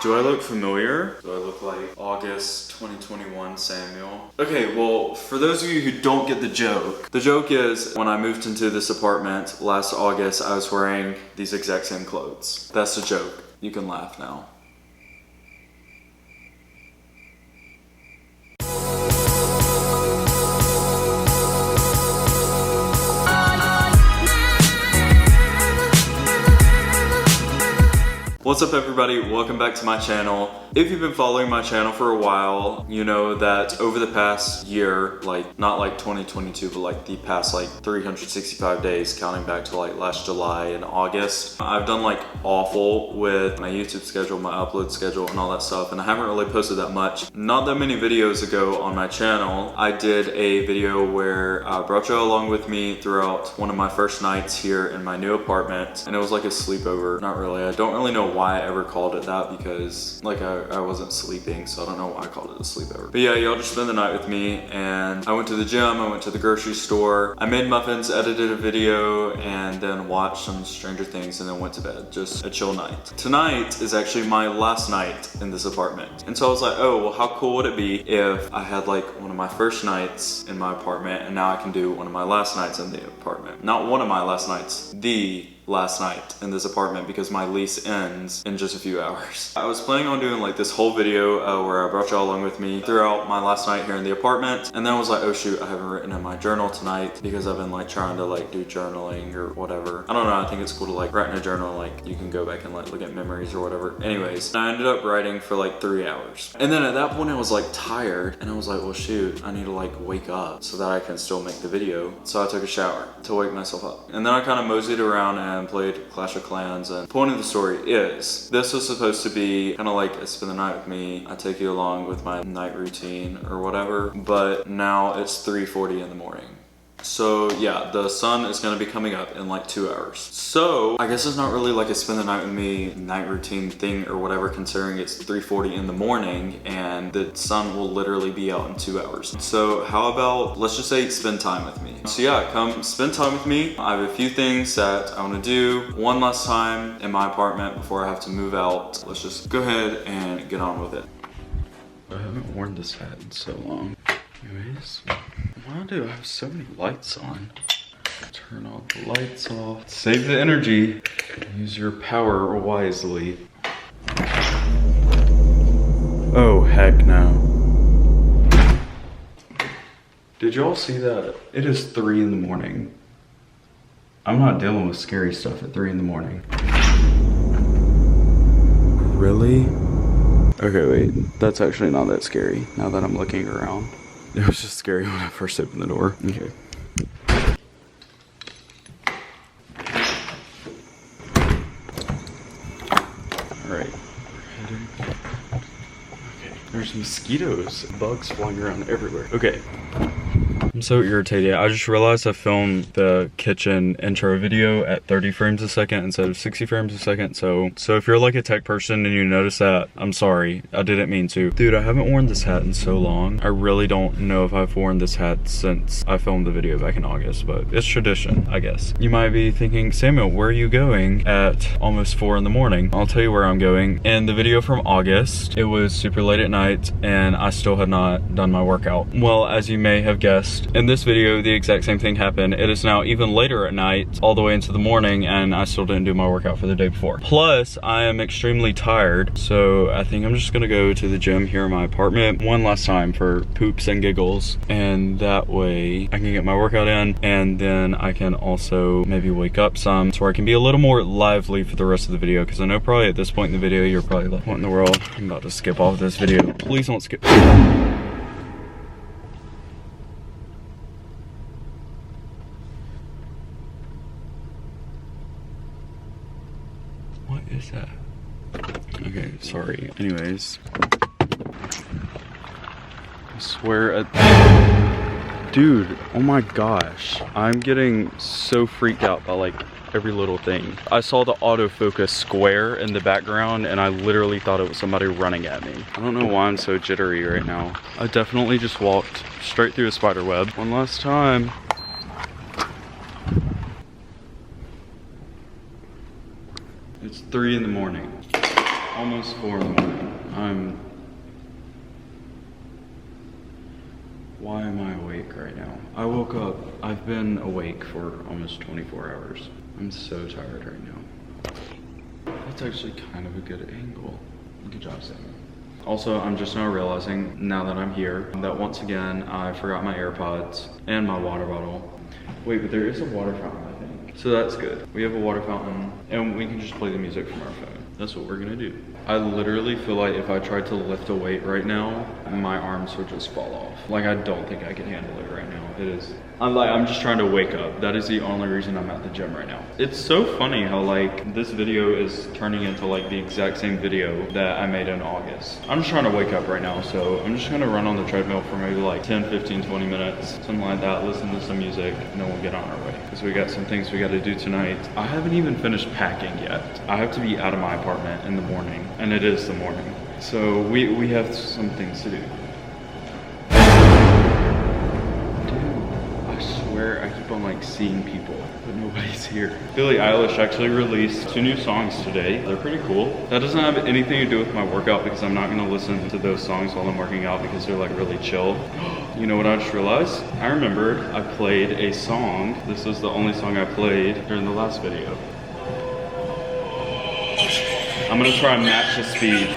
Do I look familiar? Do I look like August 2021 Samuel? Okay, well, for those of you who don't get the joke is when I moved into this apartment last August, I was wearing these exact same clothes. That's the joke. You can laugh now. What's up everybody, welcome back to my channel. If you've been following my channel for a while, you know that over the past year, like not like 2022, but like the past like 365 days, counting back to like last July and August, I've done like awful with my YouTube schedule, my upload schedule and all that stuff, and I haven't really posted that much. Not that many videos ago on my channel, I did a video where I brought you along with me throughout one of my first nights here in my new apartment, and it was like a sleepover. Not really, I don't really know why I ever called it that, because like I wasn't sleeping, so I don't know why I called it a sleepover. But yeah, y'all just spend the night with me, and I went to the gym, I went to the grocery store, I made muffins, edited a video, and then watched some Stranger Things, and then went to bed. Just a chill night. Tonight is actually my last night in this apartment, and so I was like, oh well, how cool would it be if I had like one of my first nights in my apartment, and now I can do one of my last nights in the apartment. Not one of my last nights, the last night in this apartment, because my lease ends in just a few hours. I was planning on doing like this whole video where I brought y'all along with me throughout my last night here in the apartment, and then I was like, oh shoot, I haven't written in my journal tonight, because I've been like trying to like do journaling or whatever. I don't know, I think it's cool to like write in a journal, like you can go back and like look at memories or whatever. Anyways, I ended up writing for like 3 hours, and then at that point I was like tired, and I was like, well shoot, I need to like wake up so that I can still make the video. So I took a shower to wake myself up, and then I kind of moseyed around and played Clash of Clans. And the point of the story is, this was supposed to be kind of like a spend the night with me, I take you along with my night routine or whatever, but now it's 3:40 in the morning. So yeah, the sun is gonna be coming up in like 2 hours. So I guess it's not really like a spend the night with me night routine thing or whatever, considering it's 3:40 in the morning and the sun will literally be out in 2 hours. So how about, let's just say spend time with me. So yeah, come spend time with me. I have a few things that I wanna do one last time in my apartment before I have to move out. Let's just go ahead and get on with it. I haven't worn this hat in so long. Anyways, why do I have so many lights on? Turn all the lights off. Save the energy. Use your power wisely. Oh, heck no. Did y'all see that? It is 3 in the morning. I'm not dealing with scary stuff at 3 in the morning. Really? Okay, wait. That's actually not that scary now that I'm looking around. It was just scary when I first opened the door. Okay. Alright. Okay. There's mosquitoes, bugs flying around everywhere. Okay. I'm so irritated. I just realized I filmed the kitchen intro video at 30 frames a second instead of 60 frames a second. So if you're like a tech person and you notice that, I'm sorry. I didn't mean to. Dude, I haven't worn this hat in so long. I really don't know if I've worn this hat since I filmed the video back in August, but it's tradition, I guess. You might be thinking, Samuel, where are you going at almost 4 in the morning? I'll tell you where I'm going. In the video from August, it was super late at night and I still had not done my workout. Well, as you may have guessed, in this video, the exact same thing happened. It is now even later at night, all the way into the morning, and I still didn't do my workout for the day before. Plus, I am extremely tired, so I think I'm just gonna go to the gym here in my apartment one last time for poops and giggles, and that way I can get my workout in, and then I can also maybe wake up some, so I can be a little more lively for the rest of the video, because I know probably at this point in the video, you're probably like, what in the world? I'm about to skip off this video. Please don't skip. What is that? Okay, sorry. Anyways. I swear dude, oh my gosh. I'm getting so freaked out by like every little thing. I saw the autofocus square in the background and I literally thought it was somebody running at me. I don't know why I'm so jittery right now. I definitely just walked straight through a spider web. One last time. It's 3 in the morning. almost 4 in the morning. Why am I awake right now? I woke up, I've been awake for almost 24 hours. I'm so tired right now. That's actually kind of a good angle. Good job, Sam. Also, I'm just now realizing, now that I'm here, that once again, I forgot my AirPods and my water bottle. Wait, but there is a water fountain, I think. So that's good. We have a water fountain, and we can just play the music from our phone. That's what we're gonna do. I literally feel like if I tried to lift a weight right now, my arms would just fall off. Like, I don't think I can handle it right now. It is, I'm just trying to wake up. That is the only reason I'm at the gym right now. It's so funny how like this video is turning into like the exact same video that I made in August. I'm just trying to wake up right now, so I'm just gonna run on the treadmill for maybe like 10, 15, 20 minutes, something like that, listen to some music, and then we'll get on our way. Because we got some things we gotta do tonight. I haven't even finished packing yet. I have to be out of my apartment in the morning, and it is the morning. So we have some things to do. I keep on like seeing people, but nobody's here. Billie Eilish actually released 2 new songs today. They're pretty cool. That doesn't have anything to do with my workout because I'm not gonna listen to those songs while I'm working out because they're like really chill. You know what I just realized? I remembered I played a song. This was the only song I played during the last video. I'm gonna try and match the speed.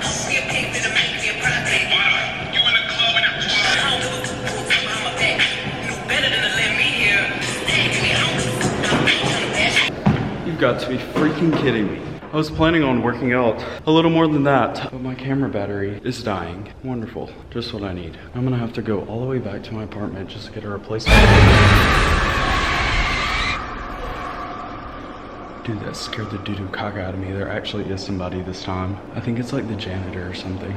You've got to be freaking kidding me. I was planning on working out a little more than that, but my camera battery is dying. Wonderful, just what I need. I'm gonna have to go all the way back to my apartment just to get a replacement. Dude, that scared the doo-doo caca out of me. There actually is somebody this time. I think it's like the janitor or something.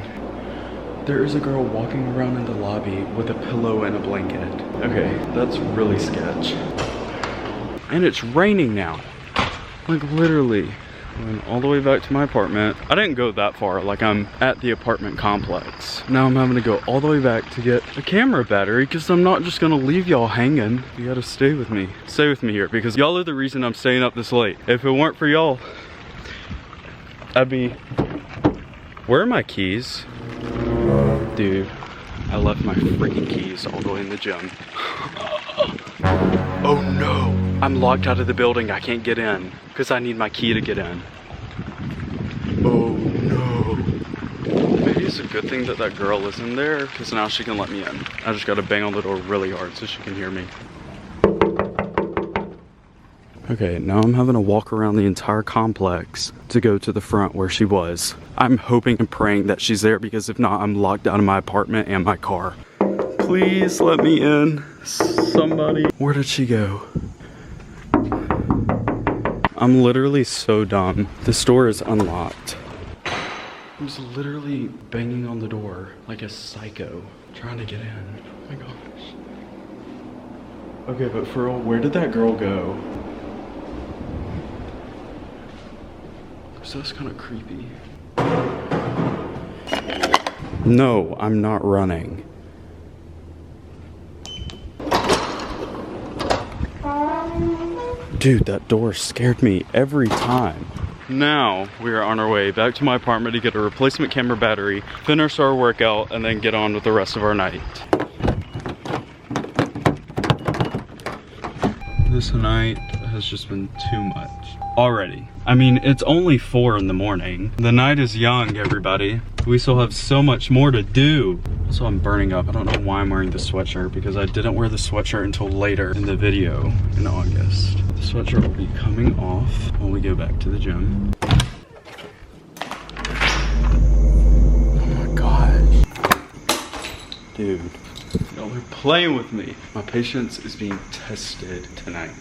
There is a girl walking around in the lobby with a pillow and a blanket. Okay, that's really sketch. And it's raining now. Like literally. I went all the way back to my apartment. I didn't go that far, like I'm at the apartment complex. Now I'm having to go all the way back to get a camera battery because I'm not just gonna leave y'all hanging. You gotta stay with me. Stay with me here because y'all are the reason I'm staying up this late. If it weren't for y'all, I'd be... Where are my keys? Dude, I left my freaking keys all the way in the gym. Oh no! I'm locked out of the building. I can't get in because I need my key to get in. Oh no. Maybe it's a good thing that that girl is in there because now she can let me in. I just gotta bang on the door really hard so she can hear me. Okay, now I'm having to walk around the entire complex to go to the front where she was. I'm hoping and praying that she's there because if not, I'm locked out of my apartment and my car. Please let me in. Somebody. Where did she go? I'm literally so dumb. This door is unlocked. I was literally banging on the door like a psycho, trying to get in. Oh my gosh. Okay, but for real, where did that girl go? So that's kind of creepy. No, I'm not running. Dude, that door scared me every time. Now we are on our way back to my apartment to get a replacement camera battery, finish our workout, and then get on with the rest of our night. This night has just been too much already. I mean, it's only 4 in the morning. The night is young, everybody. We still have so much more to do. So I'm burning up. I don't know why I'm wearing the sweatshirt because I didn't wear the sweatshirt until later in the video in August. The sweatshirt will be coming off when we go back to the gym. Oh my gosh. Dude, y'all are playing with me. My patience is being tested tonight.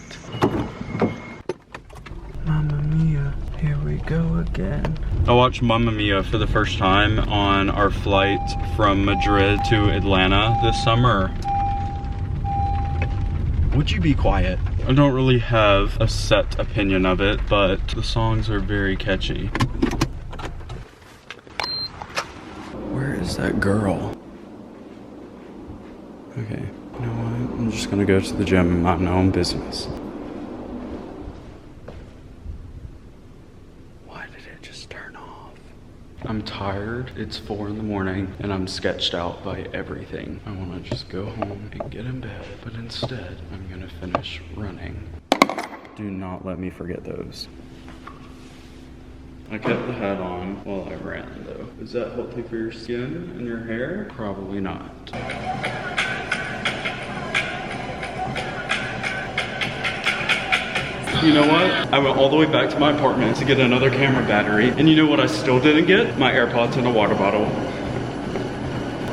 Mamma Mia, here we go again. I watched Mamma Mia for the first time on our flight from Madrid to Atlanta this summer. Would you be quiet? I don't really have a set opinion of it, but the songs are very catchy. Where is that girl? Okay, you know what? I'm just gonna go to the gym and mind my own business. I'm tired. It's 4 in the morning and I'm sketched out by everything. I want to just go home and get in bed, but instead I'm gonna finish running. Do not let me forget those. I kept the hat on while I ran though. Is that healthy for your skin and your hair? Probably not. You know what? I went all the way back to my apartment to get another camera battery. And you know what I still didn't get? My AirPods and a water bottle.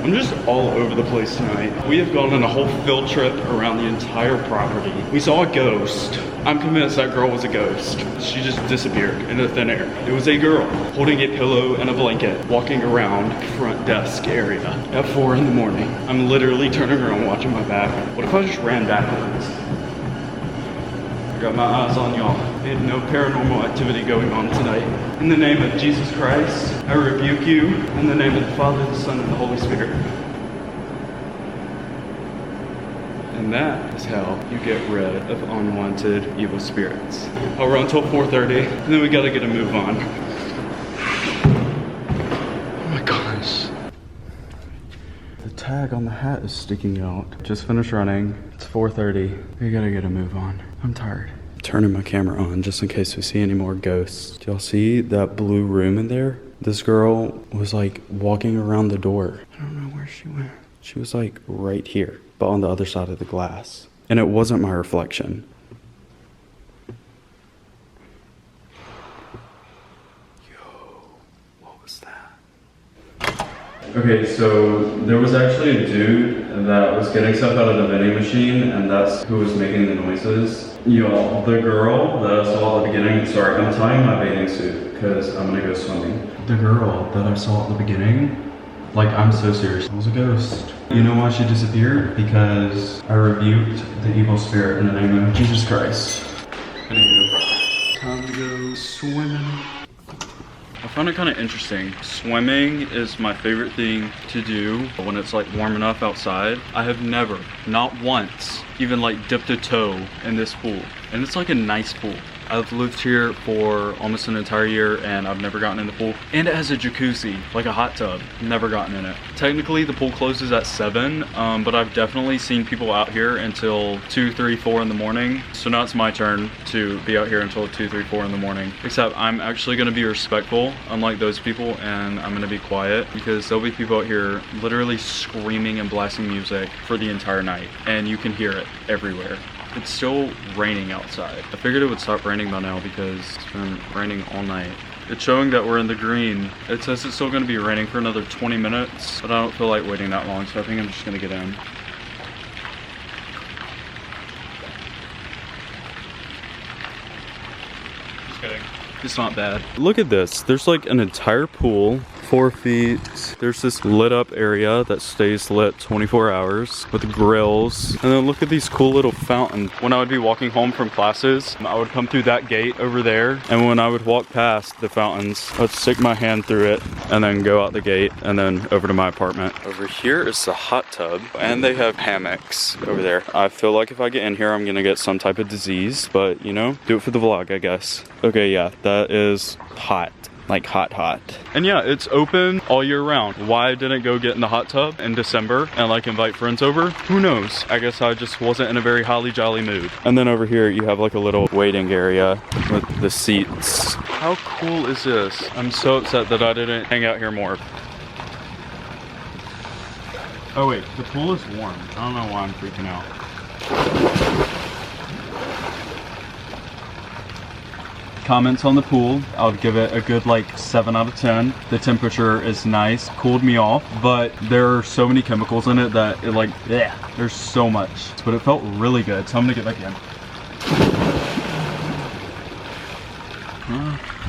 I'm just all over the place tonight. We have gone on a whole field trip around the entire property. We saw a ghost. I'm convinced that girl was a ghost. She just disappeared into thin air. It was a girl holding a pillow and a blanket, walking around front desk area at 4 in the morning. I'm literally turning around watching my back. What if I just ran backwards? I got my eyes on y'all. Ain't no paranormal activity going on tonight. In the name of Jesus Christ, I rebuke you. In the name of the Father, the Son, and the Holy Spirit. And that is how you get rid of unwanted evil spirits. I'll run until 4:30, and then we gotta get a move on. Oh my gosh. The tag on the hat is sticking out. Just finished running. It's 4:30. We gotta get a move on. I'm tired. Turning my camera on just in case we see any more ghosts. Do y'all see that blue room in there? This girl was like walking around the door. I don't know where she went. She was like right here, but on the other side of the glass. And it wasn't my reflection. Yo, what was that? Okay, so there was actually a dude that was getting stuff out of the vending machine, and that's who was making the noises. Y'all, the girl that I saw at the beginning, sorry, I'm tying my bathing suit because I'm gonna go swimming. The girl that I saw at the beginning, like, I'm so serious, it was a ghost. You know why she disappeared? Because I rebuked the evil spirit in the name of Jesus Christ. Anywho, time to go swimming. I found it kind of interesting. Swimming is my favorite thing to do when it's like warm enough outside. I have never, not once, even like dipped a toe in this pool. And it's like a nice pool. I've lived here for almost an entire year and I've never gotten in the pool. And it has a jacuzzi, like a hot tub. Never gotten in it. Technically the pool closes at 7, but I've definitely seen people out here until 2, 3, 4 in the morning. So now it's my turn to be out here until 2, 3, 4 in the morning. Except I'm actually gonna be respectful, unlike those people, and I'm gonna be quiet because there'll be people out here literally screaming and blasting music for the entire night. And you can hear it everywhere. It's still raining outside. I figured it would stop raining by now because it's been raining all night. It's showing that we're in the green. It says it's still gonna be raining for another 20 minutes, but I don't feel like waiting that long, so I think I'm just gonna get in. Just kidding. It's not bad. Look at this. There's like an entire pool, 4 feet. There's this lit up area that stays lit 24 hours with grills. And then look at these cool little fountains. When I would be walking home from classes, I would come through that gate over there. And when I would walk past the fountains, I'd stick my hand through it and then go out the gate and then over to my apartment. Over here is the hot tub and they have hammocks over there. I feel like if I get in here, I'm gonna get some type of disease, but you know, do it for the vlog, I guess. Okay, yeah, that is hot. Like hot. And yeah, it's open all year round. Why I didn't go get in the hot tub in December and like invite friends over, who knows? I guess I just wasn't in a very holly jolly mood. And then over here you have like a little waiting area with the seats. How cool is this? I'm so upset that I didn't hang out here more. Oh wait, the pool is warm. I don't know why I'm freaking out. Comments on the pool, I would give it a good like 7 out of 10. The temperature is nice, cooled me off, but there are so many chemicals in it that it like, yeah, there's so much. But it felt really good, so I'm gonna get back in.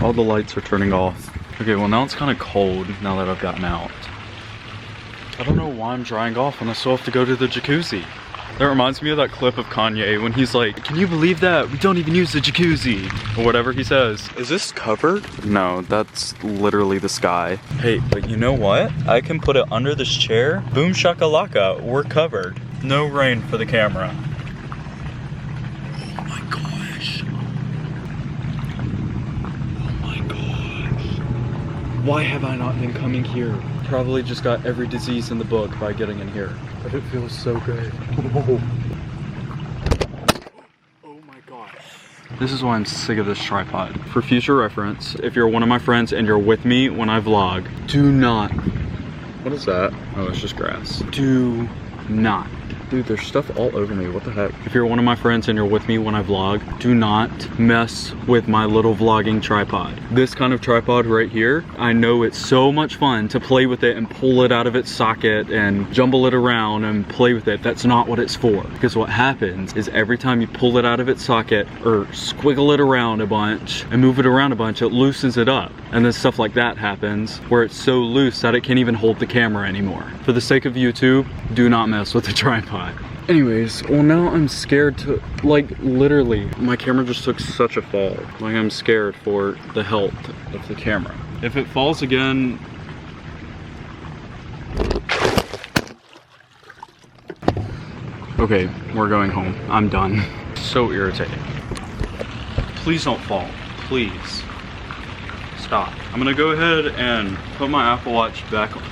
All the lights are turning off. Okay, well now it's kind of cold now that I've gotten out. I don't know why I'm drying off when I still have to go to the jacuzzi. That reminds me of that clip of Kanye when he's like, can you believe that? We don't even use the jacuzzi. Or whatever he says. Is this covered? No, that's literally the sky. Hey, but you know what? I can put it under this chair. Boom shakalaka, we're covered. No rain for the camera. Oh my gosh. Oh my gosh. Why have I not been coming here? Probably just got every disease in the book by getting in here. But it feels so good. Oh my gosh. This is why I'm sick of this tripod. For future reference, if you're one of my friends and you're with me when I vlog, do not. What is that? Oh, it's just grass. Do not. Dude, there's stuff all over me. What the heck? If you're one of my friends and you're with me when I vlog, do not mess with my little vlogging tripod. This kind of tripod right here, I know it's so much fun to play with it and pull it out of its socket and jumble it around and play with it. That's not what it's for. Because what happens is every time you pull it out of its socket or squiggle it around a bunch and move it around a bunch, it loosens it up. And then stuff like that happens where it's so loose that it can't even hold the camera anymore. For the sake of YouTube, do not mess with the tripod. Anyways, well now I'm scared to, like literally, my camera just took such a fall. Like I'm scared for the health of the camera. If it falls again, okay, we're going home. I'm done. So irritating. Please don't fall, please. Stop. I'm gonna go ahead and put my Apple Watch back on.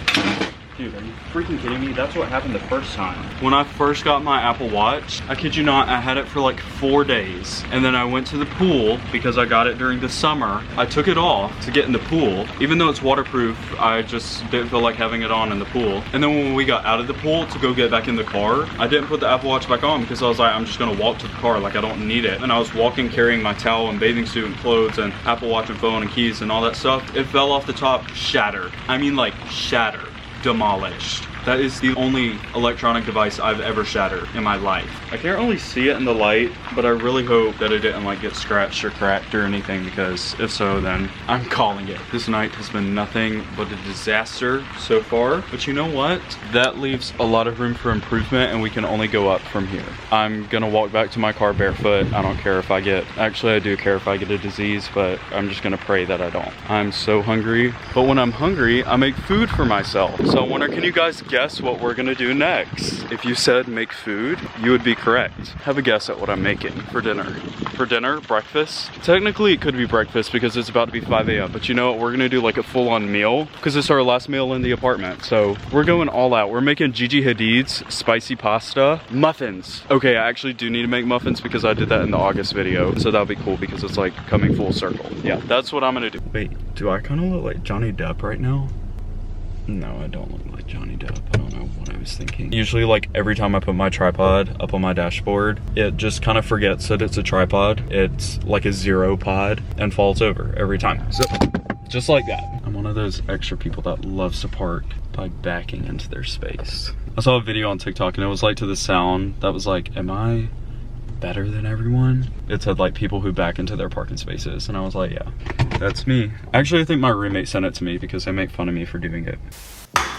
Dude, are you freaking kidding me? That's what happened the first time. When I first got my Apple Watch, I kid you not, I had it for like 4 days. And then I went to the pool because I got it during the summer. I took it off to get in the pool. Even though it's waterproof, I just didn't feel like having it on in the pool. And then when we got out of the pool to go get back in the car, I didn't put the Apple Watch back on because I was like, I'm just gonna walk to the car, like I don't need it. And I was walking carrying my towel and bathing suit and clothes and Apple Watch and phone and keys and all that stuff. It fell off the top, shattered. I mean like shattered. Demolished. That is the only electronic device I've ever shattered in my life. I can't really see it in the light, but I really hope that it didn't like get scratched or cracked or anything, because if so, then I'm calling it. This night has been nothing but a disaster so far, but you know what? That leaves a lot of room for improvement and we can only go up from here. I'm gonna walk back to my car barefoot. I don't care if I get, actually I do care if I get a disease, but I'm just gonna pray that I don't. I'm so hungry, but when I'm hungry, I make food for myself. So I wonder, can you guys guess what we're gonna do next? If you said make food, you would be correct. Have a guess at what I'm making for dinner. For dinner, breakfast. Technically it could be breakfast because it's about to be 5 a.m. But you know what, we're gonna do like a full-on meal because it's our last meal in the apartment. So we're going all out. We're making Gigi Hadid's spicy pasta. Muffins. Okay, I actually do need to make muffins because I did that in the August video. So that'll be cool because it's like coming full circle. Yeah, that's what I'm gonna do. Wait, do I kind of look like Johnny Depp right now? No, I don't look like Johnny Depp. I don't know what I was thinking. Usually, like, every time I put my tripod up on my dashboard, it just kind of forgets that it's a tripod. It's like a 0 pod and falls over every time. So, just like that. I'm one of those extra people that loves to park by backing into their space. I saw a video on TikTok and it was like to the sound that was like, am I better than everyone? It said like people who back into their parking spaces, and I was like, yeah, that's me. Actually, I think my roommate sent it to me because they make fun of me for doing it.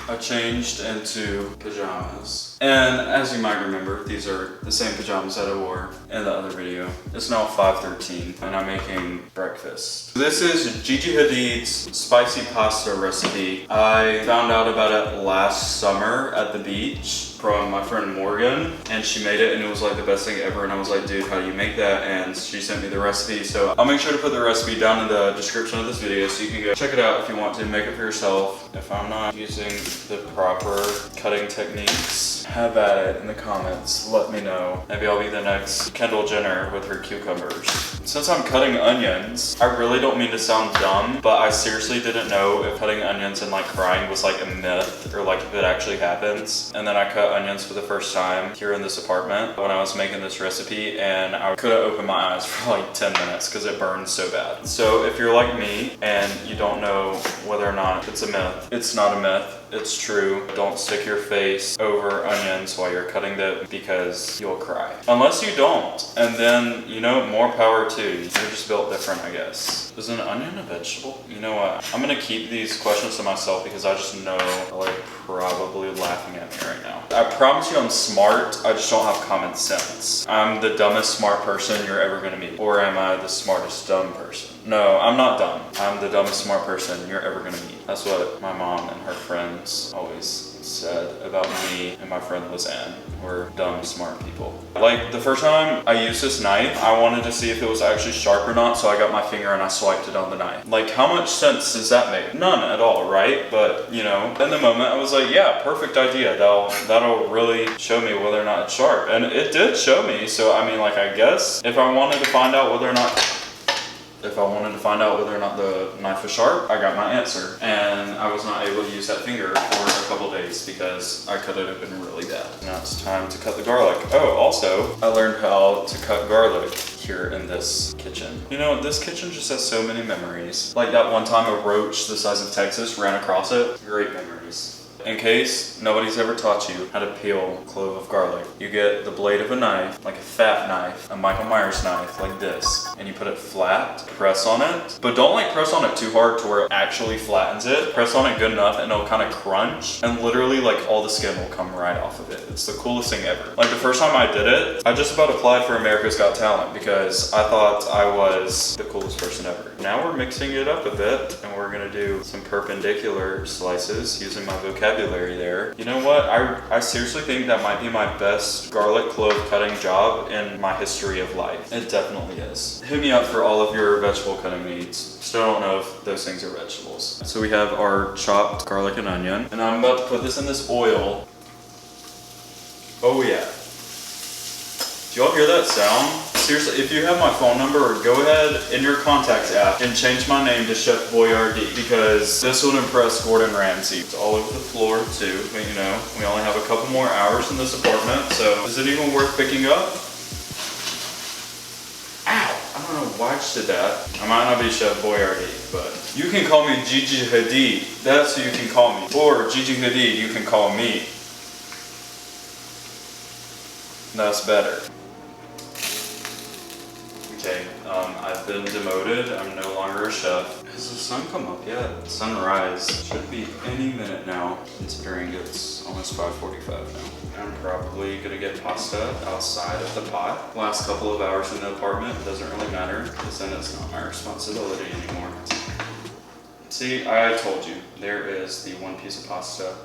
I changed into pajamas, and as you might remember, these are the same pajamas that I wore in the other video. It's now 5:13 and I'm making breakfast. This is Gigi Hadid's spicy pasta recipe. I found out about it last summer at the beach from my friend Morgan, and she made it and it was like the best thing ever, and I was like, dude, how do you make that? And she sent me the recipe, so I'll make sure to put the recipe down in the description of this video so you can go check it out if you want to make it for yourself. If I'm not using the proper cutting techniques, have at it in the comments, let me know. Maybe I'll be the next Kendall Jenner with her cucumbers. Since I'm cutting onions, I really don't mean to sound dumb, but I seriously didn't know if cutting onions and like crying was like a myth or like if it actually happens. And then I cut onions for the first time here in this apartment when I was making this recipe, and I couldn't open my eyes for like 10 minutes because it burned so bad. So if you're like me and you don't know whether or not it's a myth, it's not a myth. It's true. Don't stick your face over onions while you're cutting them because you'll cry. Unless you don't. And then, you know, more power to you. You're just built different, I guess. Is an onion a vegetable? You know what? I'm gonna keep these questions to myself because I just know they're like probably laughing at me right now. I promise you I'm smart. I just don't have common sense. I'm the dumbest smart person you're ever gonna meet. Or am I the smartest dumb person? No, I'm not dumb. I'm the dumbest smart person you're ever gonna meet. That's what my mom and her friends always said about me and my friend Lizanne. We're dumb, smart people. Like, the first time I used this knife, I wanted to see if it was actually sharp or not, so I got my finger and I swiped it on the knife. Like, how much sense does that make? None at all, right? But, you know, in the moment I was like, yeah, perfect idea. That'll really show me whether or not it's sharp. And it did show me, so I mean, like, I guess if I wanted to find out whether or not the knife was sharp, I got my answer. And I was not able to use that finger for a couple days because I cut it open really bad. Now it's time to cut the garlic. Oh, also, I learned how to cut garlic here in this kitchen. You know, this kitchen just has so many memories. Like that one time a roach the size of Texas ran across it. Great memories. In case nobody's ever taught you how to peel a clove of garlic, you get the blade of a knife, like a fat knife, a Michael Myers knife, like this, and you put it flat, press on it, but don't like press on it too hard to where it actually flattens it. Press on it good enough and it'll kind of crunch, and literally like all the skin will come right off of it. It's the coolest thing ever. Like the first time I did it, I just about applied for America's Got Talent because I thought I was the coolest person ever. Now we're mixing it up a bit and we're gonna do some perpendicular slices using my vocabulary there. You know what? I seriously think that might be my best garlic clove cutting job in my history of life. It definitely is. Hit me up for all of your vegetable cutting needs. Still don't know if those things are vegetables. So we have our chopped garlic and onion, and I'm about to put this in this oil. Oh yeah. Do y'all hear that sound? Seriously, if you have my phone number, go ahead in your contacts app and change my name to Chef Boyardee because this would impress Gordon Ramsay. It's all over the floor too, but you know, we only have a couple more hours in this apartment, so is it even worth picking up? Ow! I don't know why I just did that. I might not be Chef Boyardee, but you can call me Gigi Hadid. That's who you can call me. Or Gigi Hadid, you can call me. That's better. Okay, I've been demoted. I'm no longer a chef. Has the sun come up yet? Sunrise should be any minute now, considering it's almost 5:45 now. I'm probably gonna get pasta outside of the pot. Last couple of hours in the apartment doesn't really matter, because then it's not my responsibility anymore. See, I told you, there is the one piece of pasta.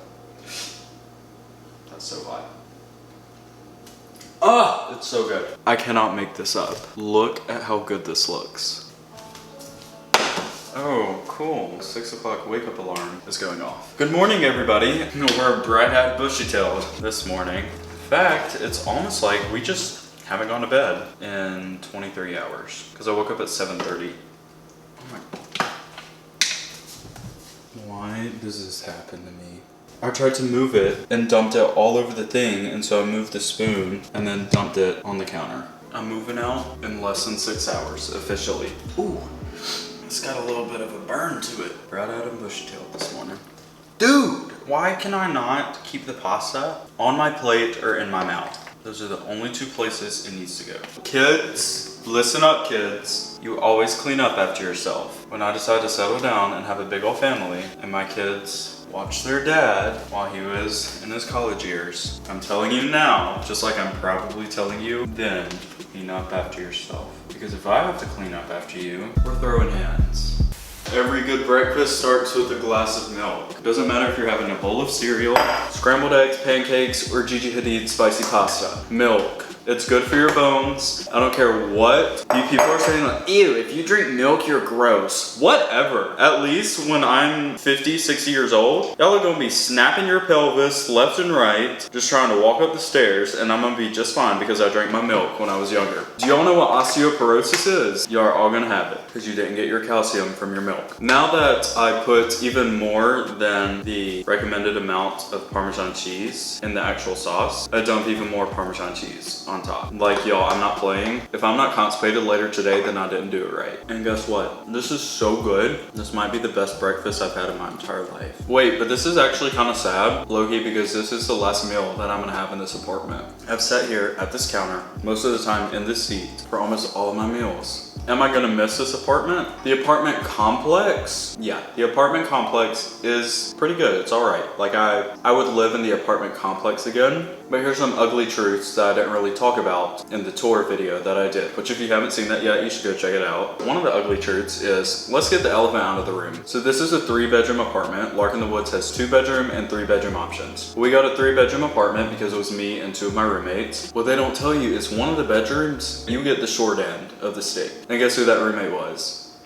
That's so hot. Ah, it's so good. I cannot make this up. Look at how good this looks. Oh, cool. 6 o'clock wake up alarm is going off. Good morning, everybody. We're bright-eyed bushy-tailed this morning. In fact, it's almost like we just haven't gone to bed in 23 hours because I woke up at 7:30. Oh my. Why does this happen to me? I tried to move it and dumped it all over the thing, and so I moved the spoon and then dumped it on the counter. I'm moving out in less than 6 hours, officially. Ooh, it's got a little bit of a burn to it. Bright-eyed and bushy-tailed this morning. Dude, why can I not keep the pasta on my plate or in my mouth? Those are the only two places it needs to go. Kids, listen up, kids. You always clean up after yourself. When I decided to settle down and have a big old family, and my kids watch their dad while he was in his college years, I'm telling you now, just like I'm probably telling you then, clean up after yourself. Because if I have to clean up after you, we're throwing hands. Every good breakfast starts with a glass of milk. Doesn't matter if you're having a bowl of cereal, scrambled eggs, pancakes, or Gigi Hadid spicy pasta. Milk. It's good for your bones. I don't care what you people are saying, like, ew, if you drink milk, you're gross. Whatever. At least when I'm 50, 60 years old, y'all are gonna be snapping your pelvis left and right, just trying to walk up the stairs, and I'm gonna be just fine because I drank my milk when I was younger. Do y'all know what osteoporosis is? Y'all are all gonna have it because you didn't get your calcium from your milk. Now that I put even more than the recommended amount of Parmesan cheese in the actual sauce, I dump even more Parmesan cheese on top. Like, y'all, I'm not playing. If I'm not constipated later today, then I didn't do it right. And guess what? This is so good. This might be the best breakfast I've had in my entire life. Wait, but this is actually kind of sad, low-key, because this is the last meal that I'm gonna have in this apartment. I've sat here at this counter most of the time in this seat for almost all of my meals. Am I gonna miss this apartment? The apartment complex? Yeah, the apartment complex is pretty good. It's all right. Like, I would live in the apartment complex again, but here's some ugly truths that I didn't really talk about in the tour video that I did, which if you haven't seen that yet, you should go check it out. One of the ugly truths is, let's get the elephant out of the room. So this is a 3-bedroom apartment. Lark in the Woods has 2-bedroom and 3-bedroom options. We got a 3-bedroom apartment because it was me and 2 of my roommates. What they don't tell you is one of the bedrooms, you get the short end of the stick. And guess who that roommate was?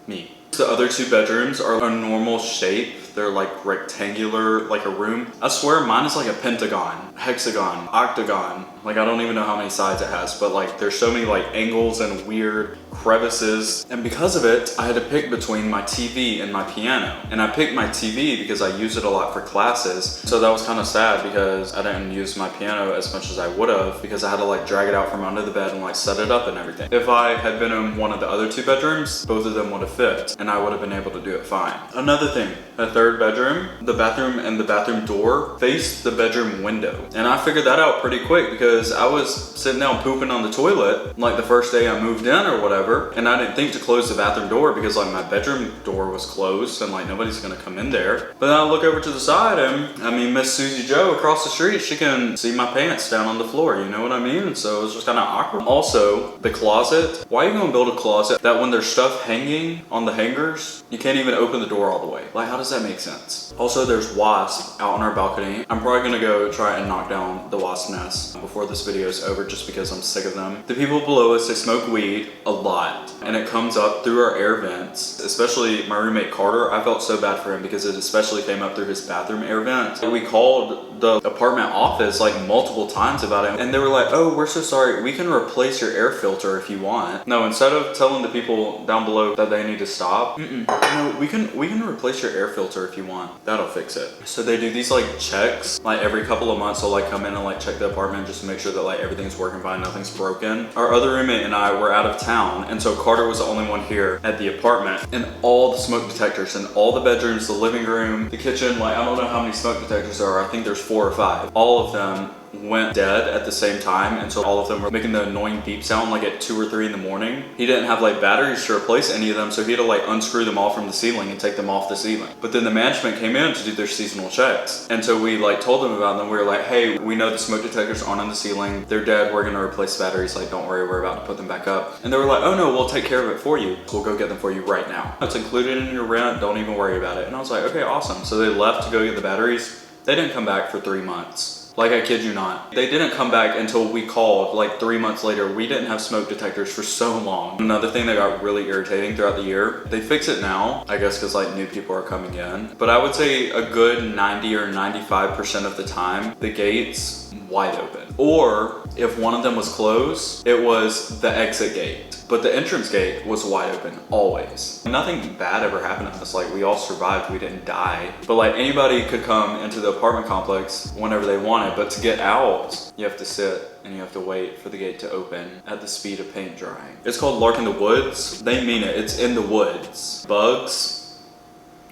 Me. The other 2 bedrooms are a normal shape. They're like rectangular, like a room. I swear mine is like a pentagon, hexagon, octagon. Like I don't even know how many sides it has, but like there's so many like angles and weird crevices. And because of it, I had to pick between my TV and my piano. And I picked my TV because I use it a lot for classes. So that was kind of sad because I didn't use my piano as much as I would have because I had to like drag it out from under the bed and like set it up and everything. If I had been in one of the other 2 bedrooms, both of them would have fit and I would have been able to do it fine. Another thing, a 3rd bedroom, the bathroom and the bathroom door faced the bedroom window. And I figured that out pretty quick because I was sitting down pooping on the toilet like the first day I moved in or whatever, and I didn't think to close the bathroom door because like my bedroom door was closed and like nobody's gonna come in there. But then I look over to the side and I mean Miss Susie Joe across the street, she can see my pants down on the floor, you know what I mean? So it was just kind of awkward. Also, the closet. Why are you gonna build a closet that when there's stuff hanging on the hangers, you can't even open the door all the way? Like how does that make sense? Also, there's wasps out on our balcony. I'm probably gonna go try and knock down the wasp nest before this video is over just because I'm sick of them. The people below us, they smoke weed a lot and it comes up through our air vents, especially my roommate Carter. I felt so bad for him because it especially came up through his bathroom air vent. And we called the apartment office like multiple times about it and they were like, oh, we're so sorry, we can replace your air filter if you want. No, instead of telling the people down below that they need to stop, no, we can replace your air filter if you want. That'll fix it. So they do these like checks like every couple of months. They'll like come in and like check the apartment just to make sure that like everything's working fine, nothing's broken. Our other roommate and I were out of town and so Carter was the only one here at the apartment, and all the smoke detectors in all the bedrooms, the living room, the kitchen, like I don't know how many smoke detectors there are. I think there's 4 or 5. All of them went dead at the same time, and so all of them were making the annoying beep sound like at 2 or 3 in the morning. He didn't have like batteries to replace any of them, so he had to like unscrew them all from the ceiling and take them off the ceiling. But then the management came in to do their seasonal checks, and so we like told them about them. We were like, hey, we know the smoke detectors aren't on the ceiling, they're dead, we're gonna replace the batteries, like don't worry, we're about to put them back up. And they were like, oh no, we'll take care of it for you, we'll go get them for you right now, it's included in your rent, don't even worry about it. And I was like, okay, awesome. So they left to go get the batteries. They didn't come back for 3 months. Like I kid you not. They didn't come back until we called like 3 months later. We didn't have smoke detectors for so long. Another thing that got really irritating throughout the year, they fix it now, I guess because like new people are coming in. But I would say a good 90 or 95% of the time, the gates wide open. Or if one of them was closed, it was the exit gate. But the entrance gate was wide open, always. Nothing bad ever happened to us. Like we all survived, we didn't die. But like anybody could come into the apartment complex whenever they wanted, but to get out, you have to sit and you have to wait for the gate to open at the speed of paint drying. It's called Lark in the Woods. They mean it, it's in the woods. Bugs.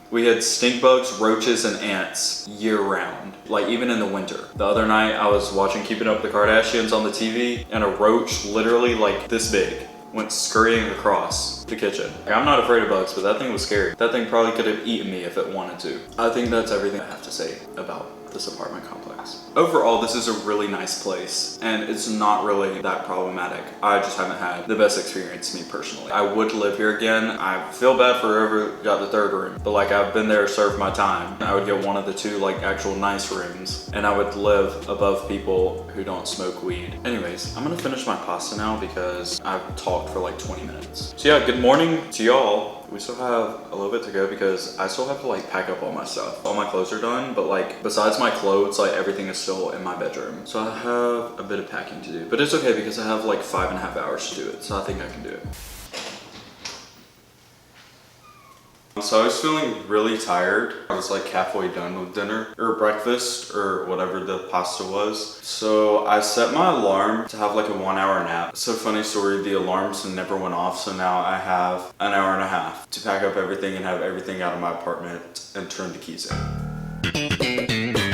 We had stink bugs, roaches, and ants year round, like even in the winter. The other night I was watching Keeping Up with the Kardashians on the TV and a roach literally like this big went scurrying across the kitchen. I'm not afraid of bugs, but that thing was scary. That thing probably could have eaten me if it wanted to. I think that's everything I have to say about this apartment complex. Overall, this is a really nice place and it's not really that problematic. I just haven't had the best experience, me personally. I would live here again. I feel bad for whoever got the 3rd room, but like I've been there, served my time. I would get one of the 2 like actual nice rooms and I would live above people who don't smoke weed. Anyways, I'm gonna finish my pasta now because I've talked for like 20 minutes. So yeah, good morning to y'all. We still have a little bit to go because I still have to like pack up all my stuff. All my clothes are done, but like besides my clothes, like everything is still in my bedroom. So I have a bit of packing to do, but it's okay because I have like 5.5 hours to do it. So I think I can do it. So I was feeling really tired. I was like halfway done with dinner or breakfast or whatever the pasta was. So I set my alarm to have like a 1 hour nap. So funny story, the alarms never went off. So now I have an hour and a half to pack up everything and have everything out of my apartment and turn the keys in.